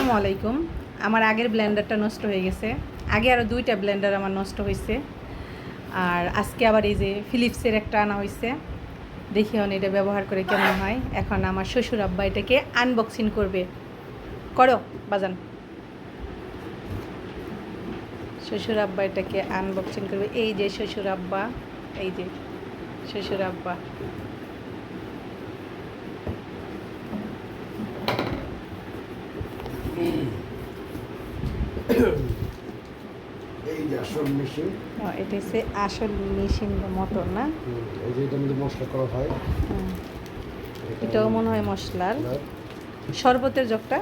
আসসালামু আলাইকুম। আমার আগের ব্লেন্ডারটা নষ্ট হয়ে গেছে। আগে আরও 2টা ব্লেন্ডার আমার নষ্ট হয়েছে। আর আজকে আবার এই যে ফিলিপসের একটা আনা হয়েছে। দেখি এটা ব্যবহার করে কেমন হয়। এখন আমার শ্বশুর আব্বা এটাকে আনবক্সিং করবে। করো বাজান। শ্বশুর আব্বা এটাকে আনবক্সিং করবে। এই যে শ্বশুর আব্বা, এই যে শ্বশুর আব্বা। এই যে আসল মেশিন, এটা হচ্ছে আসল মেশিন মোটর না? এই যে এটার মধ্যে মশলা করা হয়। এটাও মনে হয় মশলার। শরবতের জগটা,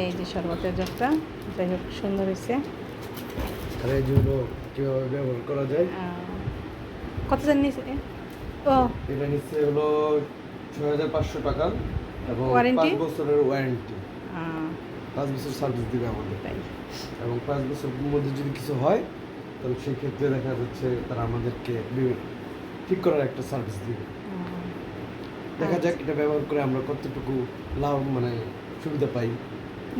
এই যে শরবতের জগটা, যাই হোক সুন্দর হয়েছে। আর এই জন্য কীভাবে ব্যবহার করা যায়, কত জানি নিছে? ও এটা নিচ্ছে হলো ৬,৫০০ টাকা এবং ওয়ারেন্টি? 5 বছরের ওয়ারেন্টি, 5 বছর সার্ভিস দিবে আমাদের। তাই এবং 5 বছরের মধ্যে যদি কিছু হয় তাহলে সেই ক্ষেত্রে দেখা যাচ্ছে তারা আমাদেরকে ঠিক করার একটা সার্ভিস দিবে। দেখা যাক এটা ব্যবহার করে আমরা কতটুকু লাভ মানে সুবিধা পাই।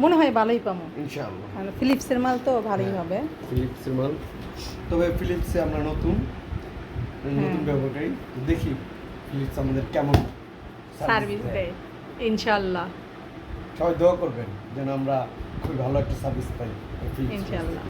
মনে হয় ভালোই পাবো ইনশাআল্লাহ। মানে ফিলিপসের মাল তো ভালোই হবে। ফিলিপসের মাল, তবে ফিলিপসে আমরা নতুন ব্যবহারকারী, দেখি ফিলিপস আমাদের কেমন সার্ভিস দেয় ইনশাআল্লাহ। সবাই দোয়া করবেন যেন আমরা খুব ভালো একটা সার্ভিস পাই ফিলিপস। ইনশাআল্লাহ।